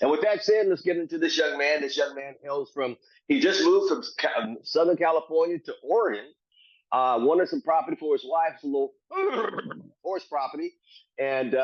And with that said, let's get into this young man. This young man hails from, he just moved from Southern California to Oregon. Wanted some property for his wife, a little horse property. And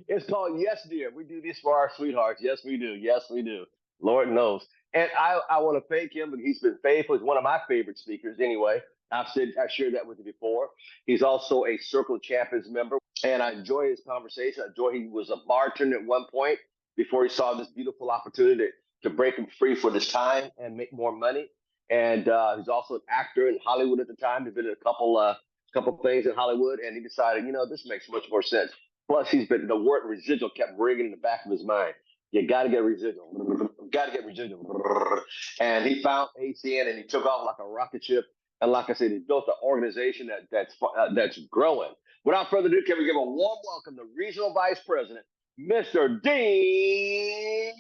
it's called Yes Dear. We do this for our sweethearts. Yes, we do. Yes, we do. Lord knows. And I want to thank him, but he's been faithful. He's one of my favorite speakers anyway. I shared that with you before. He's also a Circle Champions member, and I enjoy his conversation. I enjoy he was a bartender at one point before he saw this beautiful opportunity to break him free for this time and make more money. And he's also an actor in Hollywood at the time. He did a couple things in Hollywood, and he decided, this makes much more sense. Plus, the word residual kept ringing in the back of his mind. You got to get residual. Got to get residual. And he found ACN, and he took off like a rocket ship. And like I said, he built an organization that's growing. Without further ado, can we give a warm welcome to Regional Vice President, Mr. Dean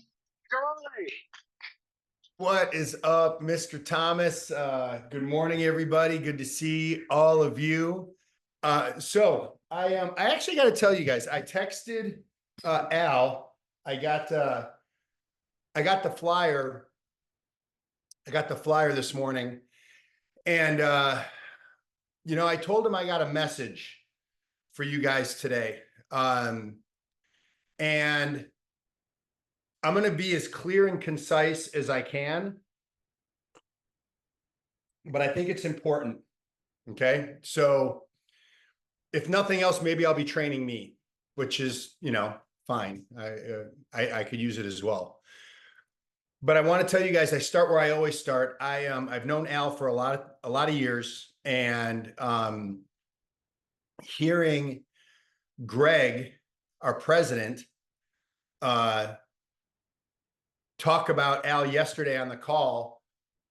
Tarrolly. What is up, Mr. Thomas? Good morning, everybody. Good to see all of you. So I actually got to tell you guys, I texted Al. I got the flyer. I got the flyer this morning, and I told him I got a message for you guys today, and I'm going to be as clear and concise as I can, but I think it's important. Okay. So if nothing else, maybe I'll be training me, which is, fine. I could use it as well. But I want to tell you guys, I start where I always start. I've known Al for a lot of years, and hearing our president, talk about Al yesterday on the call,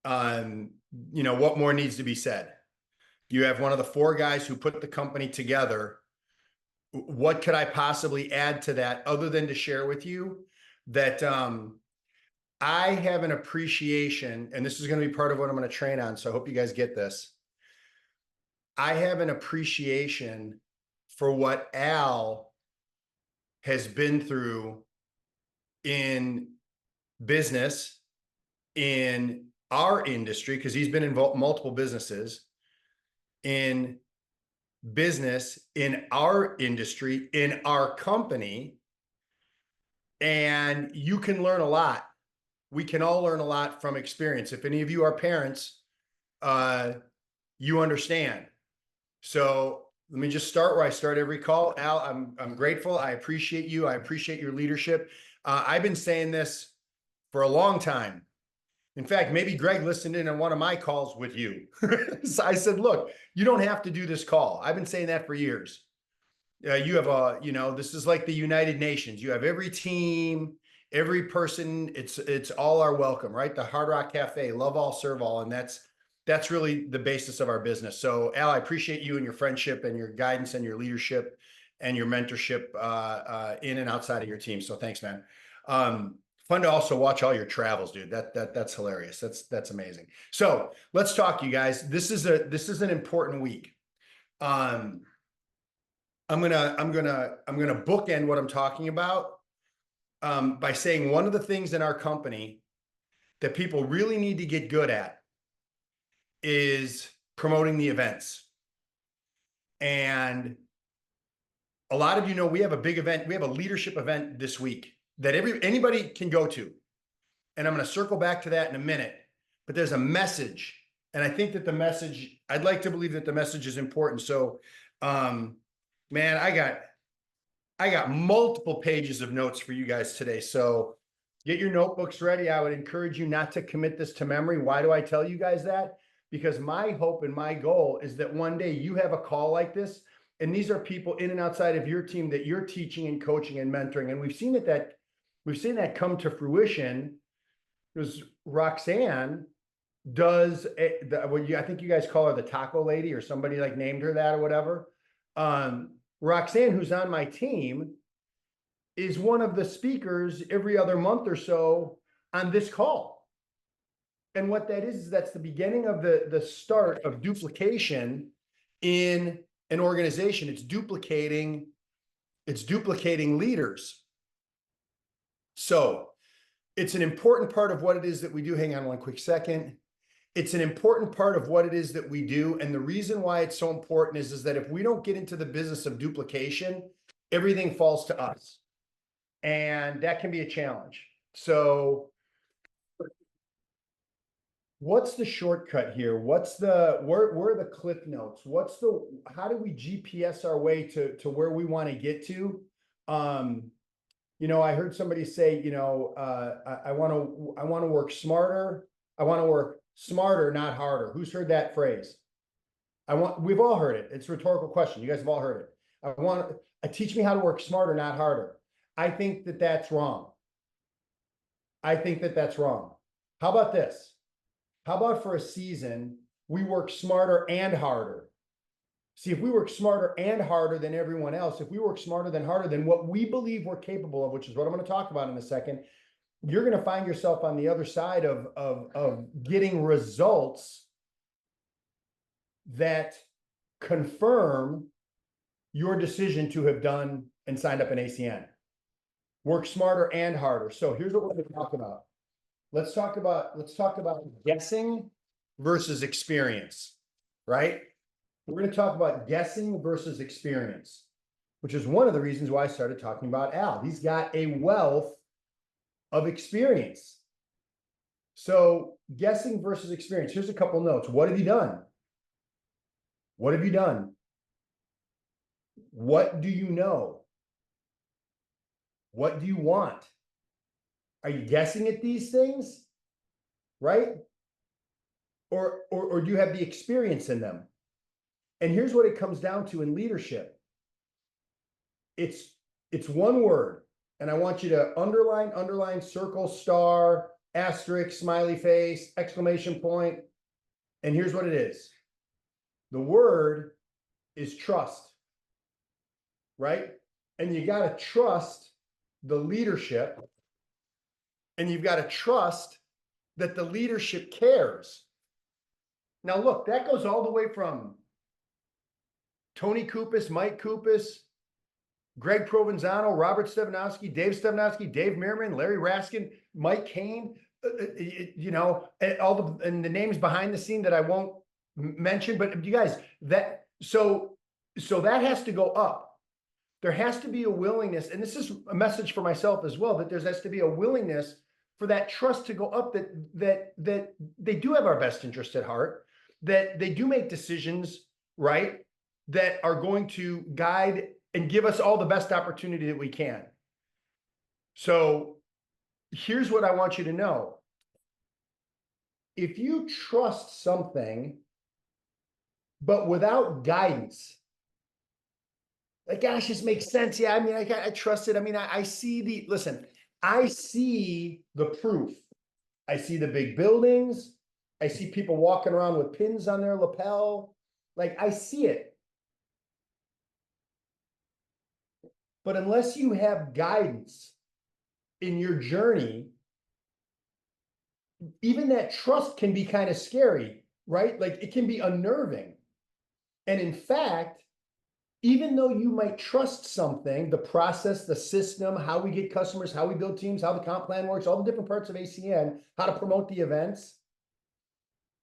what more needs to be said? You have one of the four guys who put the company together. What could I possibly add to that other than to share with you that I have an appreciation, and this is going to be part of what I'm going to train on, so I hope you guys get this. I have an appreciation for what Al has been through in business, in our industry, because he's been involved in multiple businesses, in business, in our industry, in our company. And you can learn a lot. We can all learn a lot from experience. If any of you are parents, you understand. So let me just start where I start every call. Al, I'm grateful. I appreciate you. I appreciate your leadership. I've been saying this for a long time. In fact, maybe Greg listened in on one of my calls with you. So I said, look, you don't have to do this call. I've been saying that for years. You have this is like the United Nations. You have every team, every person. It's all our welcome, right? The Hard Rock Cafe, love all, serve all. And that's really the basis of our business. So Al, I appreciate you and your friendship and your guidance and your leadership and your mentorship in and outside of your team. So thanks, man. Fun to also watch all your travels, dude. That's hilarious. That's amazing. So let's talk, you guys. This is an important week. I'm gonna bookend what I'm talking about by saying one of the things in our company that people really need to get good at is promoting the events. And a lot of we have a big event. We have a leadership event this week that anybody can go to. And I'm going to circle back to that in a minute, but there's a message. And I think that I'd like to believe that the message is important. So, man, I got multiple pages of notes for you guys today. So get your notebooks ready. I would encourage you not to commit this to memory. Why do I tell you guys that? Because my hope and my goal is that one day you have a call like this, and these are people in and outside of your team that you're teaching and coaching and mentoring. And we've seen that come to fruition, because Roxanne does I think you guys call her the taco lady, or somebody like named her that or whatever. Roxanne, who's on my team, is one of the speakers every other month or so on this call. And what that is that's the beginning of the start of duplication in an organization. It's duplicating leaders. So it's an important part of what it is that we do. Hang on one quick second. It's an important part of what it is that we do. And the reason why it's so important is that if we don't get into the business of duplication, everything falls to us. And that can be a challenge. So what's the shortcut here? What's the, where are the cliff notes? How do we GPS our way to where we want to get to? You know, I heard somebody say, you know, I want to work smarter. I want to work smarter, not harder. Who's heard that phrase? We've all heard it. It's a rhetorical question. You guys have all heard it. Teach me how to work smarter, not harder. I think that that's wrong. I think that that's wrong. How about this? How about for a season, we work smarter and harder? See, if we work smarter and harder than everyone else, if we work smarter than harder than what we believe we're capable of, which is what I'm going to talk about in a second, you're going to find yourself on the other side of getting results that confirm your decision to have done and signed up an ACN. Work smarter and harder. So here's what we're going to talk about. Let's talk about guessing versus experience, right? We're going to talk about guessing versus experience, which is one of the reasons why I started talking about Al. He's got a wealth of experience. So guessing versus experience. Here's a couple notes. What have you done? What have you done? What do you know? What do you want? Are you guessing at these things? Right? Or do you have the experience in them? And here's what it comes down to in leadership. It's one word. And I want you to underline, circle, star, asterisk, smiley face, exclamation point. And here's what it is. The word is trust, right? And you got to trust the leadership, and you've got to trust that the leadership cares. Now, look, that goes all the way from Tony Kupas, Mike Kupas, Greg Provenzano, Robert Stefanowski, Dave Merriman, Larry Raskin, Mike Kane, you know, and the names behind the scene that I won't mention, but you guys, so that has to go up. There has to be a willingness, and this is a message for myself as well, that there has to be a willingness for that trust to go up, that they do have our best interest at heart, that they do make decisions, right, that are going to guide and give us all the best opportunity that we can. So here's what I want you to know. If you trust something, but without guidance, like, gosh, this makes sense. Yeah, I mean, I trust it. I mean, I see I see the proof. I see the big buildings. I see people walking around with pins on their lapel. Like, I see it. But unless you have guidance in your journey, even that trust can be kind of scary, right? Like, it can be unnerving. And in fact, even though you might trust something, the process, the system, how we get customers, how we build teams, how the comp plan works, all the different parts of ACN, how to promote the events,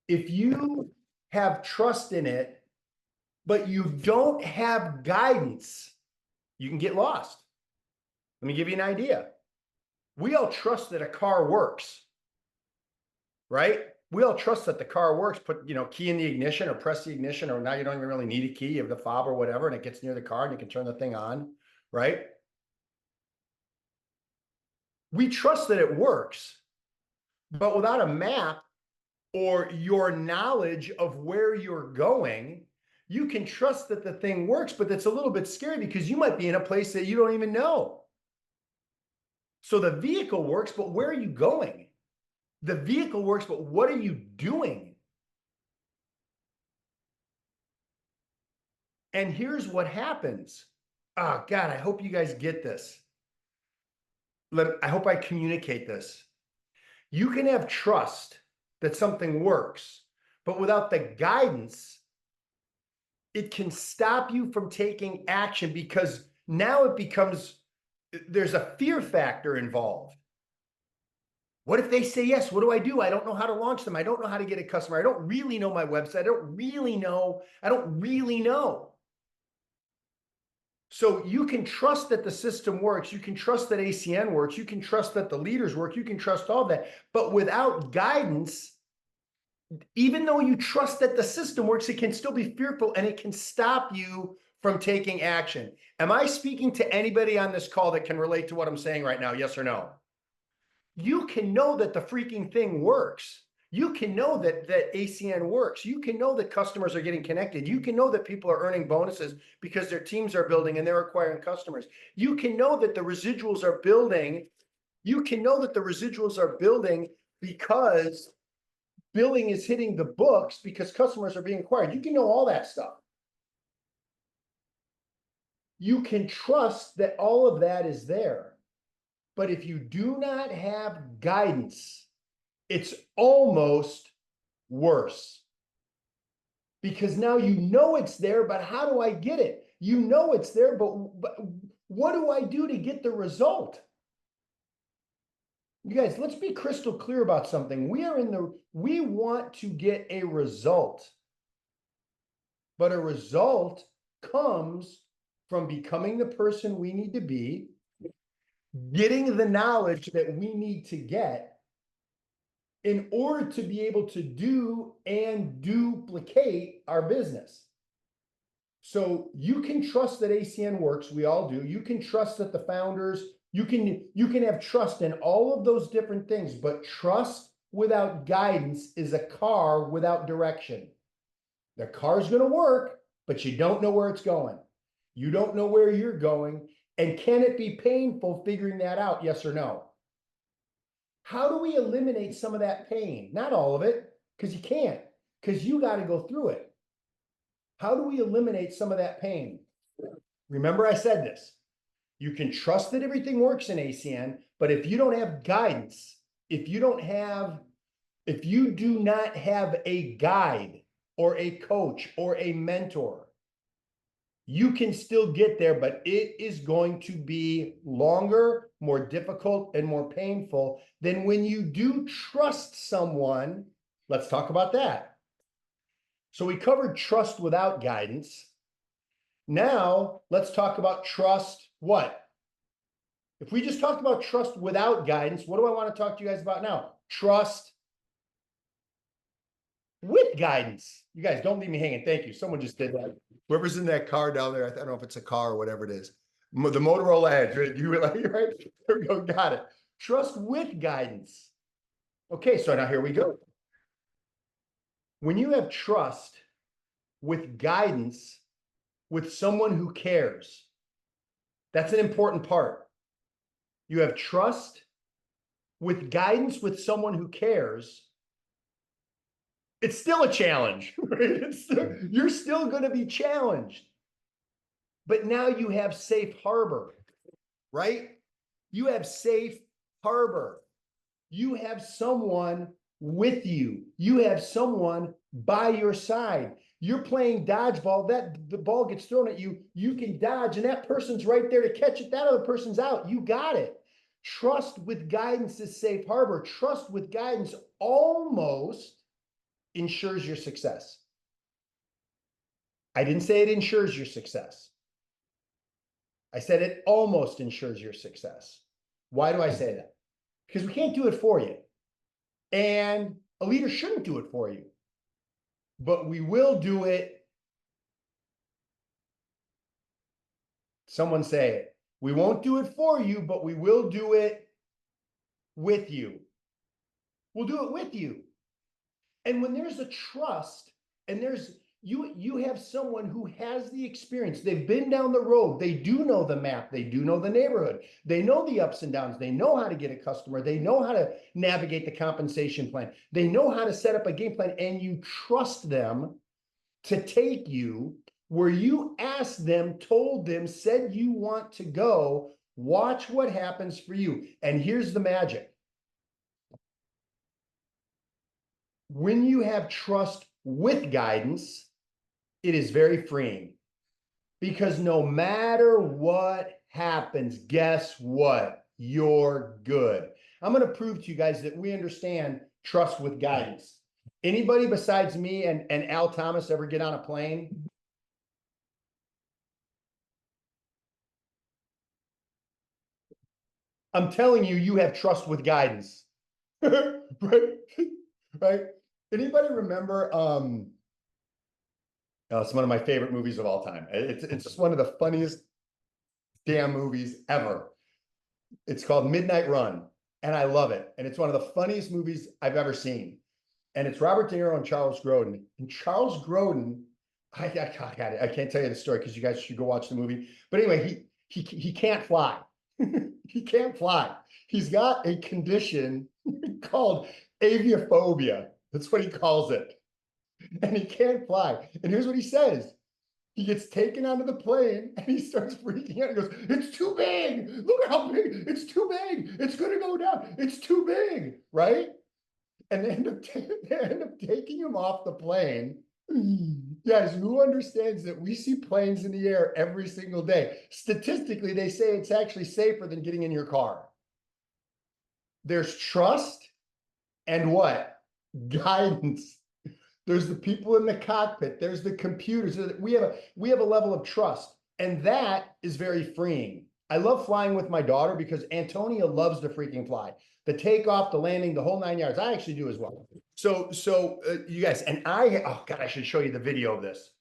if you have trust in it, but you don't have guidance, you can get lost. Let me give you an idea. We all trust that a car works, right? We all trust that the car works. Put, key in the ignition or press the ignition, or now you don't even really need a key. You have the fob or whatever, and it gets near the car and you can turn the thing on, right? We trust that it works, but without a map or your knowledge of where you're going, you can trust that the thing works, but that's a little bit scary because you might be in a place that you don't even know. So the vehicle works, but where are you going? The vehicle works, but what are you doing? And here's what happens. Oh, God, I hope you guys get this. I hope I communicate this. You can have trust that something works, but without the guidance, it can stop you from taking action because now there's a fear factor involved. What if they say yes? What do I do? I don't know how to launch them. I don't know how to get a customer. I don't really know my website. I don't really know. I don't really know. So you can trust that the system works. You can trust that ACN works. You can trust that the leaders work. You can trust all that. But without guidance, even though you trust that the system works, it can still be fearful and it can stop you from taking action. Am I speaking to anybody on this call that can relate to what I'm saying right now? Yes or no? You can know that the freaking thing works. You can know that ACN works. You can know that customers are getting connected. You can know that people are earning bonuses because their teams are building and they're acquiring customers. You can know that the residuals are building. You can know that the residuals are building because billing is hitting the books because customers are being acquired. You can know all that stuff. You can trust that all of that is there. But if you do not have guidance, it's almost worse. Because now you know it's there, but how do I get it? You know it's there, but what do I do to get the result? You guys, let's be crystal clear about something. We want to get a result. But a result comes from becoming the person we need to be, getting the knowledge that we need to get in order to be able to do and duplicate our business. So you can trust that ACN works. We all do. You can trust that the founders, you can have trust in all of those different things, but trust without guidance is a car without direction. The car's going to work, but you don't know where it's going. You don't know where you're going. And can it be painful figuring that out? Yes or no? How do we eliminate some of that pain? Not all of it, because you can't, because you got to go through it. How do we eliminate some of that pain? Remember, I said this. You can trust that everything works in ACN, but if you don't have guidance, if you do not have a guide or a coach or a mentor, you can still get there, but it is going to be longer, more difficult, and more painful than when you do trust someone. Let's talk about that. So we covered trust without guidance. Now let's talk about trust what? If we just talked about trust without guidance, what do I want to talk to you guys about now? Trust with guidance. You guys don't leave me hanging. Thank you. Someone just did that. Whoever's in that car down there, I don't know if it's a car or whatever it is. The Motorola Edge, right? You were like, right? There we go. Got it. Trust with guidance. Okay, so now here we go. When you have trust with guidance with someone who cares, that's an important part. You have trust with guidance with someone who cares. It's still a challenge, right? You're still going to be challenged. But now you have safe harbor, right? You have safe harbor. You have someone with you. You have someone by your side. You're playing dodgeball. The ball gets thrown at you. You can dodge, and that person's right there to catch it. That other person's out. You got it. Trust with guidance is safe harbor. Trust with guidance almost ensures your success. I didn't say it ensures your success. I said it almost ensures your success. Why do I say that? Because we can't do it for you. And a leader shouldn't do it for you. But we will do it. Someone say it. We won't do it for you, but we will do it with you. We'll do it with you. And when there's a trust and you have someone who has the experience, they've been down the road, they do know the map, they do know the neighborhood, they know the ups and downs, they know how to get a customer, they know how to navigate the compensation plan, they know how to set up a game plan, and you trust them to take you where you asked them, told them, said you want to go. Watch what happens for you. And here's the magic. When you have trust with guidance, it is very freeing, because no matter what happens, guess what? You're good. I'm going to prove to you guys that we understand trust with guidance. Anybody besides me and Al Thomas ever get on a plane? I'm telling you, you have trust with guidance. Right? Right? Anybody remember it's one of my favorite movies of all time. It's just one of the funniest damn movies ever. It's called Midnight Run, and I love it. And it's one of the funniest movies I've ever seen. And it's Robert De Niro and Charles Grodin. And Charles Grodin, I can't tell you the story because you guys should go watch the movie. But anyway, he can't fly. He can't fly. He's got a condition called aviophobia. That's what he calls it. And he can't fly. And here's what he says. He gets taken onto the plane and he starts freaking out. He goes, it's too big. Look how big. It's too big. It's going to go down. It's too big. Right? And they end up taking him off the plane. Guys, who understands that we see planes in the air every single day? Statistically, they say it's actually safer than getting in your car. There's trust and what? Guidance. There's the people in the cockpit. There's the computers. We have a level of trust, and that is very freeing. I love flying with my daughter because Antonia loves to freaking fly. The takeoff, the landing, the whole 9 yards. I actually do as well. So you guys, and oh God, I should show you the video of this.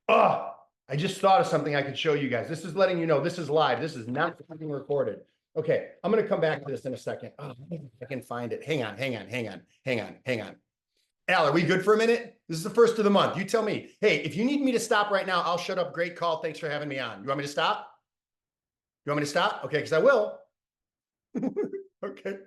Oh, I just thought of something I could show you guys. This is letting you know this is live. This is not being recorded. Okay, I'm going to come back to this in a second. Oh, I can find it. Hang on. Al, are we good for a minute? This is the first of the month. You tell me. Hey, if you need me to stop right now, I'll shut up. Great call. Thanks for having me on. You want me to stop? You want me to stop? Okay, because I will. Okay.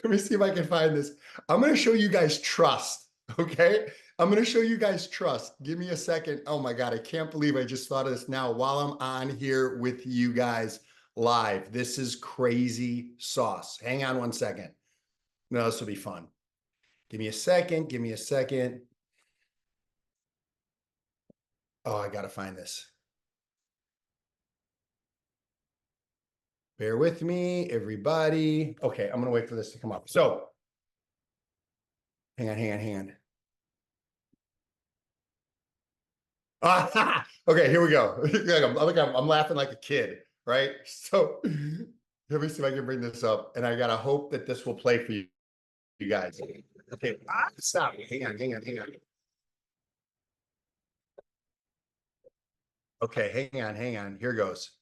Let me see if I can find this. I'm going to show you guys trust. Okay. I'm going to show you guys trust. Give me a second. Oh my God. I can't believe I just thought of this now while I'm on here with you guys live. This is crazy sauce. Hang on one second. No, this will be fun. Give me a second. Give me a second. Oh, I got to find this. Bear with me, everybody. Okay, I'm going to wait for this to come up. So, hang on. Okay, here we go. I'm laughing like a kid, right? So, let me see if I can bring this up. And I got to hope that this will play for you guys. Okay, stop. Hang on. Okay, hang on. Here goes.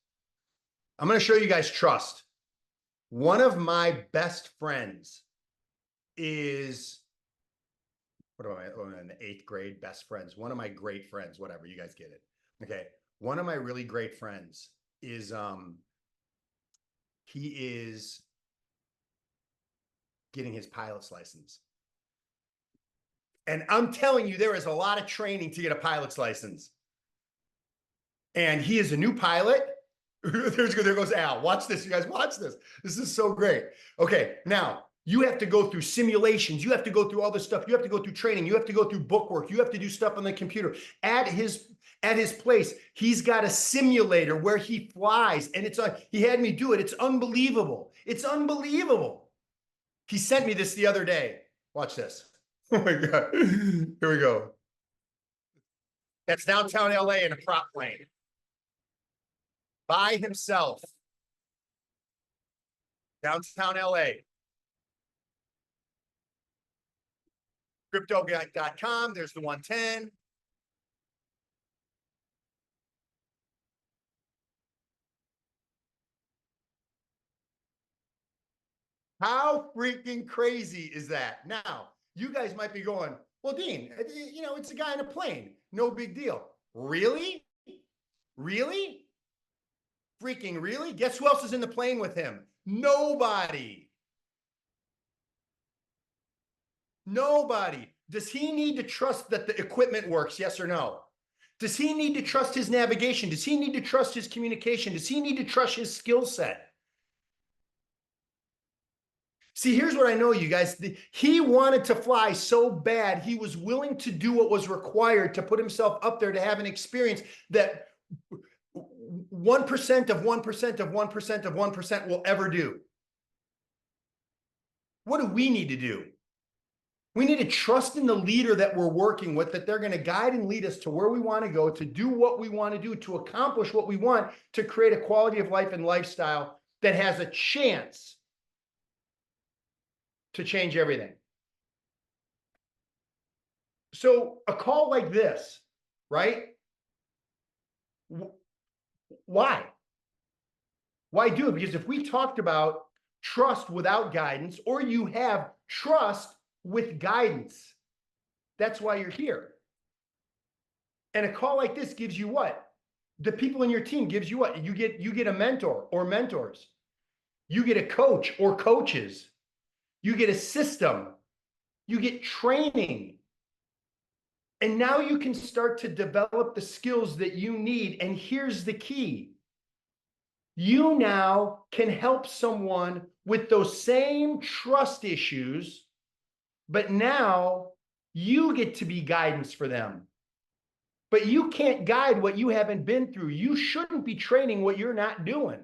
I'm going to show you guys trust. One of my best friends is, what am I in the 8th grade? Best friends. One of my great friends, whatever, you guys get it. Okay. One of my really great friends is, he is getting his pilot's license. And I'm telling you, there is a lot of training to get a pilot's license. And he is a new pilot. There goes Al. Watch this, you guys. Watch this. This is so great. Okay, now you have to go through simulations. You have to go through all this stuff. You have to go through training. You have to go through bookwork. You have to do stuff on the computer. At his place, he's got a simulator where he flies, and he had me do it. It's unbelievable. It's unbelievable. He sent me this the other day. Watch this. Oh my God. Here we go. That's downtown LA in a prop plane. By himself. Downtown LA. Crypto.com. There's the 110. How freaking crazy is that? Now, you guys might be going, well, Dean, it's a guy in a plane. No big deal. Really? Really? Freaking really? Guess who else is in the plane with him? Nobody. Nobody. Does he need to trust that the equipment works? Yes or no? Does he need to trust his navigation? Does he need to trust his communication? Does he need to trust his skill set? See, here's what I know, you guys. He wanted to fly so bad, he was willing to do what was required to put himself up there to have an experience that 1% of 1% of 1% of 1% will ever do. What do we need to do? We need to trust in the leader that we're working with, that they're going to guide and lead us to where we want to go, to do what we want to do, to accomplish what we want, to create a quality of life and lifestyle that has a chance to change everything. So a call like this, right? Why? Why do it? Because if we talked about trust without guidance, or you have trust with guidance, that's why you're here. And a call like this gives you what? The people in your team gives you what? You get a mentor or mentors. You get a coach or coaches. You get a system. You get training. And now you can start to develop the skills that you need. And here's the key. You now can help someone with those same trust issues, but now you get to be guidance for them. But you can't guide what you haven't been through. You shouldn't be training what you're not doing.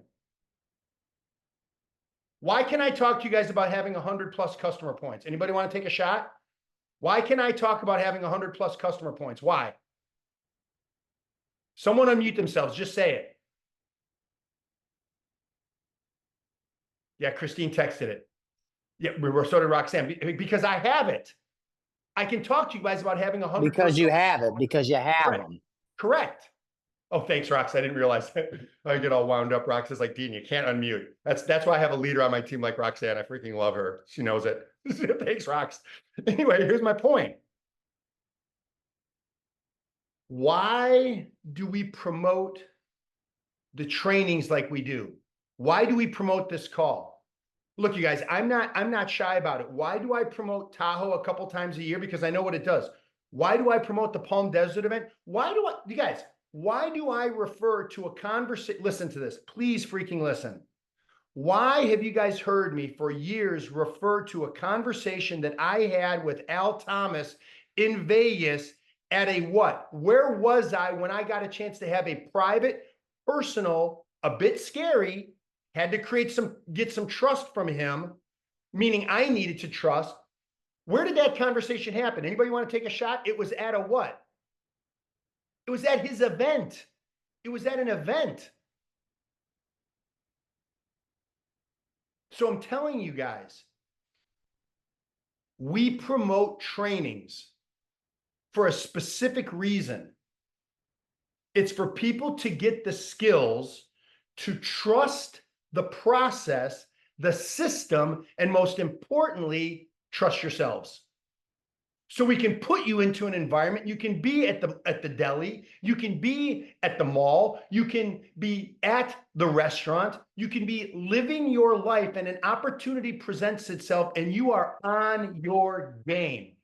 Why can I talk to you guys about having 100+ customer points? Anybody want to take a shot? Why can I talk about having 100+ customer points? Why? Someone unmute themselves. Just say it. Yeah, Christine texted it. Yeah, so did Roxanne. Because I have it. I can talk to you guys about having 100+. Because you have it. Because you have Correct. them. Correct. Oh, thanks, Rox. I didn't realize. I get all wound up. Rox is like, Dean, you can't unmute. That's why I have a leader on my team like Roxanne. I freaking love her. She knows it. Thanks, Rox. Anyway, here's my point. Why do we promote the trainings like we do? Why do we promote this call? Look, you guys, I'm not shy about it. Why do I promote Tahoe a couple times a year? Because I know what it does. Why do I promote the Palm Desert event? You guys, why do I refer to a conversation? Listen to this. Please freaking listen. Why have you guys heard me for years refer to a conversation that I had with Al Thomas in Vegas at a what? Where was I when I got a chance to have a private, personal, a bit scary, had to get some trust from him, meaning I needed to trust. Where did that conversation happen? Anybody want to take a shot? It was at a what? It was at his event. It was at an event. So I'm telling you guys, we promote trainings for a specific reason. It's for people to get the skills to trust the process, the system, and most importantly, trust yourselves. So we can put you into an environment. You can be at the deli, you can be at the mall, you can be at the restaurant, you can be living your life, and an opportunity presents itself and you are on your game.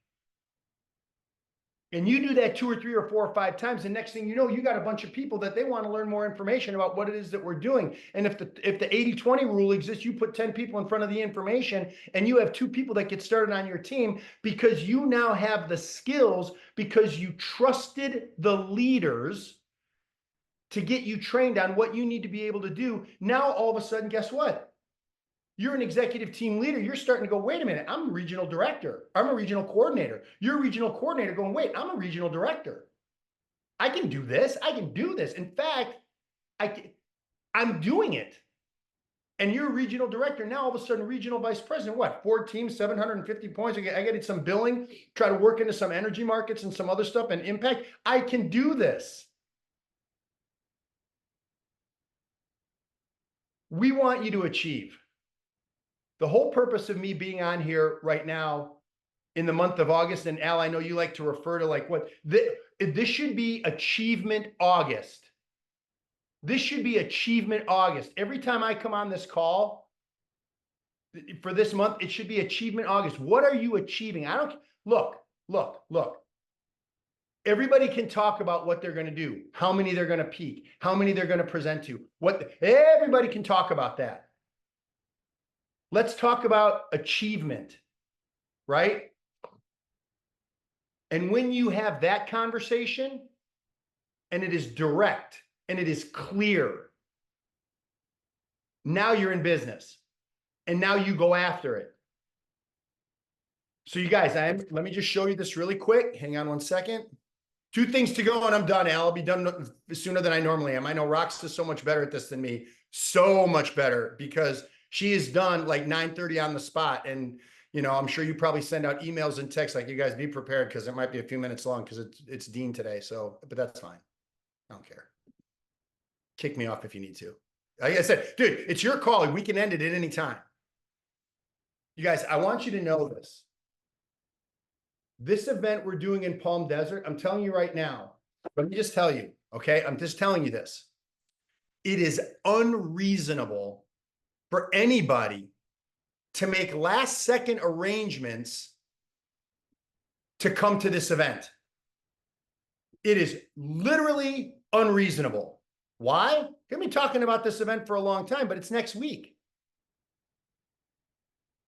And you do that 2 or 3 or 4 or 5 times, and next thing you know, you got a bunch of people that they want to learn more information about what it is that we're doing. And if the 80-20 rule exists, you put 10 people in front of the information, and you have 2 people that get started on your team because you now have the skills, because you trusted the leaders to get you trained on what you need to be able to do. Now, all of a sudden, guess what? You're an executive team leader. You're starting to go, wait a minute, I'm a regional director. I'm a regional coordinator. You're a regional coordinator going, wait, I'm a regional director. I can do this. I can do this. In fact, I'm doing it. And you're a regional director. Now, all of a sudden, regional vice president, what? 4 teams, 750 points. I get some billing, try to work into some energy markets and some other stuff and impact. I can do this. We want you to achieve. The whole purpose of me being on here right now in the month of August, and Al, I know you like to refer to like what, this should be Achievement August. This should be Achievement August. Every time I come on this call for this month, it should be Achievement August. What are you achieving? Look. Everybody can talk about what they're going to do, how many they're going to peak, how many they're going to present to. Everybody can talk about that. Let's talk about achievement, right? And when you have that conversation and it is direct and it is clear, now you're in business and now you go after it. So you guys, let me just show you this really quick. Hang on one second. 2 things to go and I'm done, Al. I'll be done sooner than I normally am. I know Rox is so much better at this than me. So much better because she is done like 9:30 on the spot. And, you know, I'm sure you probably send out emails and texts like, you guys be prepared because it might be a few minutes long because it's Dean today. So, but that's fine. I don't care. Kick me off if you need to. Like I said, dude, it's your call. We can end it at any time. You guys, I want you to know this. This event we're doing in Palm Desert, I'm telling you right now, let me just tell you, okay? I'm just telling you this. It is unreasonable for anybody to make last second arrangements to come to this event. It is literally unreasonable. Why? We're going to be talking about this event for a long time, but it's next week.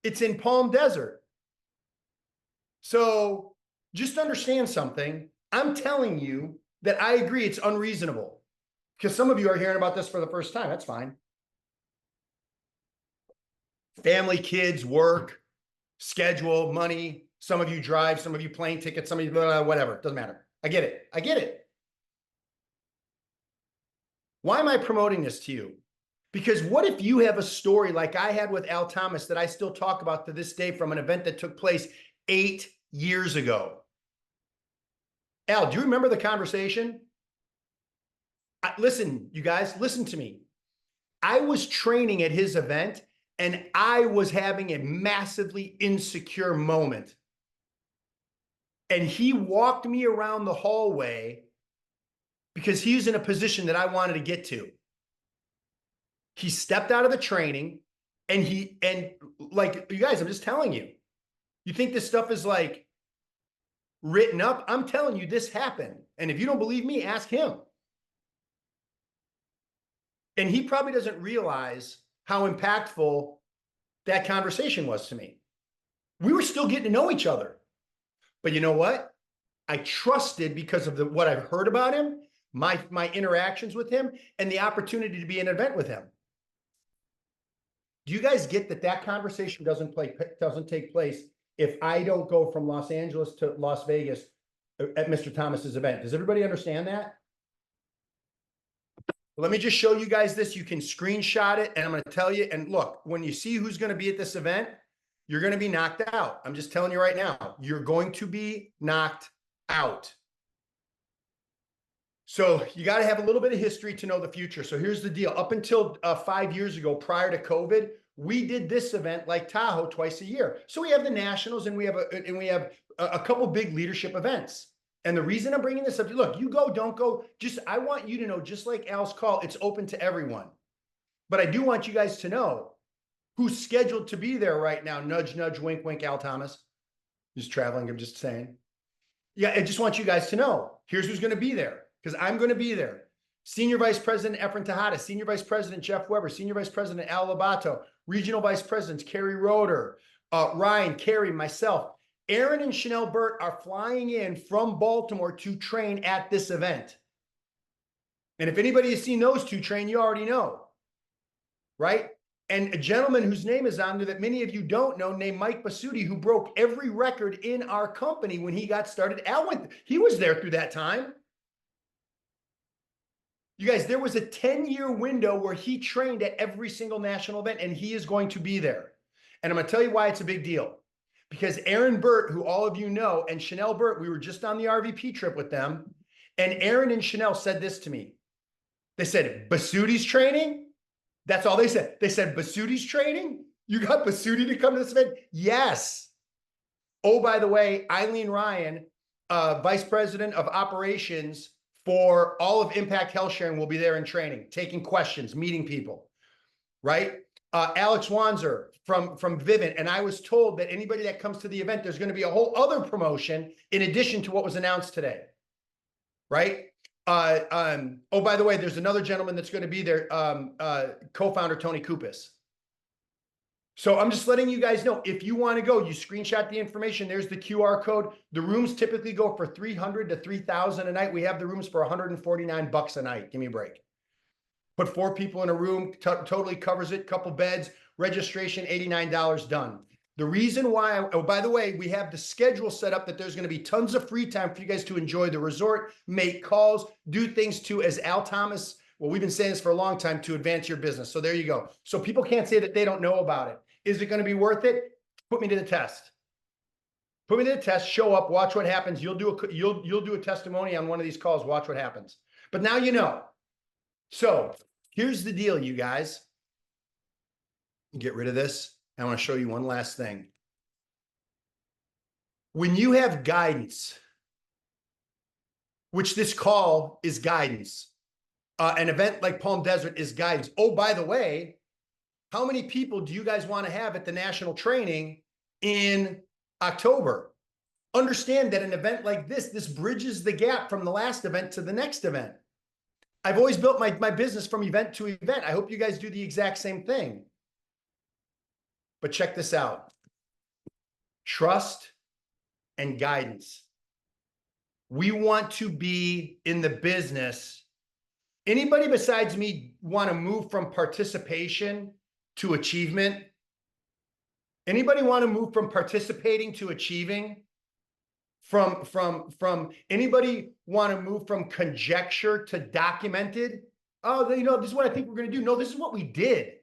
It's in Palm Desert. So just understand something. I'm telling you that I agree it's unreasonable because some of you are hearing about this for the first time. That's fine. Family, kids, work, schedule, money. Some of you drive, some of you plane tickets, some of you blah, blah, whatever. Doesn't matter. I get it. I get it. Why am I promoting this to you? Because what if you have a story like I had with Al Thomas that I still talk about to this day from an event that took place 8 years ago? Al, do you remember the conversation? Listen, you guys, listen to me. I was training at his event and I was having a massively insecure moment. And he walked me around the hallway because he was in a position that I wanted to get to. He stepped out of the training and like, you guys, I'm just telling you, you think this stuff is like written up? I'm telling you, this happened. And if you don't believe me, ask him. And he probably doesn't realize how impactful that conversation was to me. We were still getting to know each other. But you know what? I trusted because of what I've heard about him, my interactions with him, and the opportunity to be in an event with him. Do you guys get that conversation doesn't take place if I don't go from Los Angeles to Las Vegas at Mr. Thomas's event? Does everybody understand that? Let me just show you guys this. You can screenshot it, and I'm going to tell you. And look, when you see who's going to be at this event, you're going to be knocked out. I'm just telling you right now, you're going to be knocked out. So you got to have a little bit of history to know the future. So here's the deal. Up until 5 years ago, prior to COVID, we did this event like Tahoe twice a year. So we have the nationals and we have a couple big leadership events. And the reason I'm bringing this up, look, you go, don't go. I want you to know, just like Al's call, it's open to everyone. But I do want you guys to know who's scheduled to be there right now. Nudge, nudge, wink, wink, Al Thomas. He's traveling, I'm just saying. Yeah, I just want you guys to know. Here's who's going to be there, because I'm going to be there. Senior Vice President Efren Tejada, Senior Vice President Jeff Weber, Senior Vice President Al Labato, Regional Vice Presidents Kerry Roeder, Ryan, Kerry, myself. Aaron and Chanel Burt are flying in from Baltimore to train at this event. And if anybody has seen those two train, you already know, right? And a gentleman whose name is on there that many of you don't know, named Mike Basutti, who broke every record in our company when he got started. He was there through that time. You guys, there was a 10-year window where he trained at every single national event, and he is going to be there. And I'm going to tell you why it's a big deal. Because Aaron Burt, who all of you know, and Chanel Burt, we were just on the RVP trip with them, and Aaron and Chanel said this to me. They said, Basutti's training? That's all they said. They said, Basutti's training? You got Basutti to come to this event? Yes. Oh, by the way, Eileen Ryan, Vice President of Operations for all of Impact Health Sharing, will be there in training, taking questions, meeting people, right? Alex Wanzer from Vivint. And I was told that anybody that comes to the event, there's going to be a whole other promotion in addition to what was announced today, right? Oh, by the way, there's another gentleman that's going to be there, co-founder Tony Kupas. So I'm just letting you guys know, if you want to go, you screenshot the information. There's the QR code. The rooms typically go for $300 to $3,000 a night. We have the rooms for $149 a night. Give me a break. Put 4 people in a room, totally covers it. Couple beds, registration, $89 done. The reason why, oh, by the way, we have the schedule set up that there's going to be tons of free time for you guys to enjoy the resort, make calls, do things to, as Al Thomas, well, we've been saying this for a long time, to advance your business. So there you go. So people can't say that they don't know about it. Is it going to be worth it? Put me to the test. Put me to the test, show up, watch what happens. You'll do a testimony on one of these calls, watch what happens. But now you know. So here's the deal, you guys. Get rid of this. I want to show you one last thing. When you have guidance, which this call is guidance, an event like Palm Desert is guidance. Oh, by the way, how many people do you guys want to have at the national training in October? Understand that an event like this bridges the gap from the last event to the next event. I've always built my business from event to event. I hope you guys do the exact same thing. But check this out. Trust and guidance. We want to be in the business. Anybody besides me want to move from participation to achievement? Anybody want to move from participating to achieving? From anybody want to move from conjecture to documented? Oh, this is what I think we're going to do. No, this is what we did.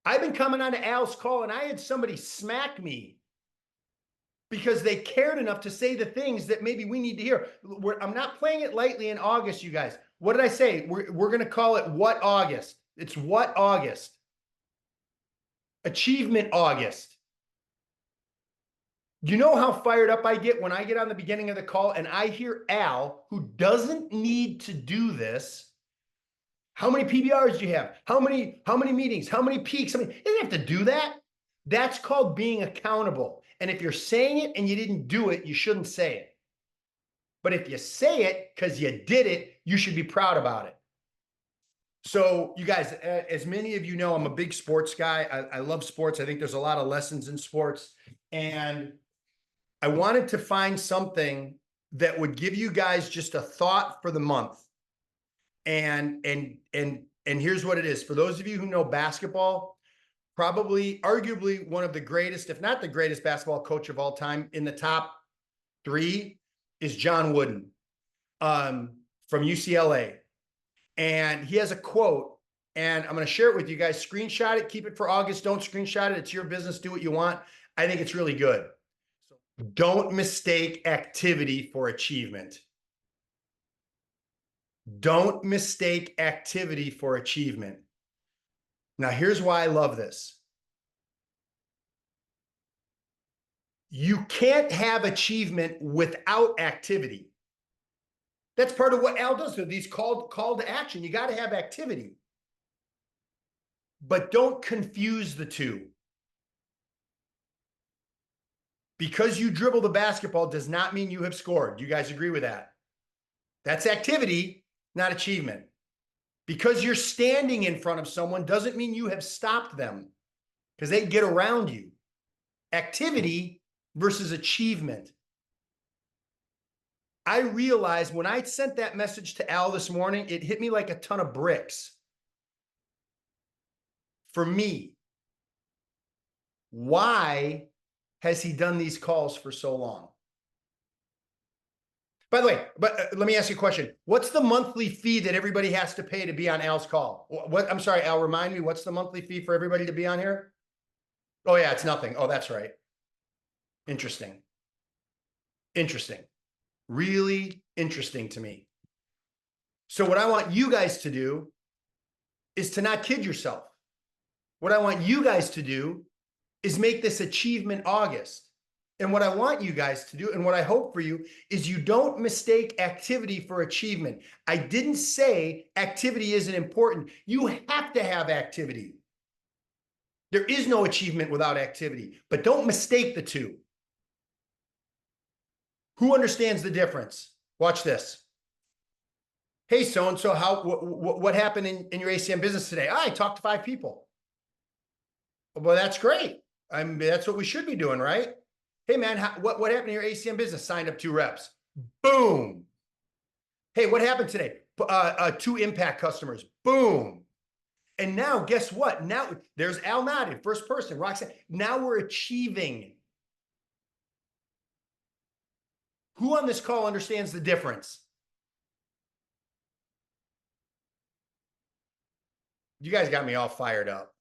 I've been coming on to Al's call and I had somebody smack me because they cared enough to say the things that maybe we need to hear. I'm not playing it lightly in August, you guys. What did I say? We're going to call it What August? It's What August? Achievement August. You know how fired up I get when I get on the beginning of the call and I hear Al, who doesn't need to do this. How many PBRs do you have? How many meetings? How many peaks? You didn't have to do that. That's called being accountable. And if you're saying it and you didn't do it, you shouldn't say it. But if you say it because you did it, you should be proud about it. So you guys, as many of you know, I'm a big sports guy. I love sports. I think there's a lot of lessons in sports. And I wanted to find something that would give you guys just a thought for the month. And here's what it is. For those of you who know basketball, probably arguably one of the greatest, if not the greatest basketball coach of all time, in the top 3 is John Wooden from UCLA. And he has a quote, and I'm going to share it with you guys. Screenshot it, keep it for August. Don't screenshot it. It's your business. Do what you want. I think it's really good. Don't mistake activity for achievement. Don't mistake activity for achievement. Now, here's why I love this. You can't have achievement without activity. That's part of what Al does. So these call to action. You got to have activity. But don't confuse the two. Because you dribble the basketball does not mean you have scored. You guys agree with that? That's activity, not achievement. Because you're standing in front of someone doesn't mean you have stopped them, because they get around you. Activity versus achievement. I realized when I sent that message to Al this morning, it hit me like a ton of bricks. For me, why has he done these calls for so long? By the way, let me ask you a question. What's the monthly fee that everybody has to pay to be on Al's call? I'm sorry, Al, remind me, what's the monthly fee for everybody to be on here? Oh yeah, it's nothing. Oh, that's right. Interesting. Interesting. Really interesting to me. So what I want you guys to do is to not kid yourself. What I want you guys to do is make this Achievement August. And what I want you guys to do, and what I hope for you, is you don't mistake activity for achievement. I didn't say activity isn't important. You have to have activity. There is no achievement without activity, but don't mistake the two. Who understands the difference? Watch this. Hey, so-and-so, what happened in your ACM business today? I talked to 5 people. Well, that's great. That's what we should be doing, right? Hey, man, what happened in your ACM business? Signed up 2 reps. Boom. Hey, what happened today? 2 impact customers. Boom. And now guess what? Now there's Al nodded, first person, Roxanne. Now we're achieving. Who on this call understands the difference? You guys got me all fired up.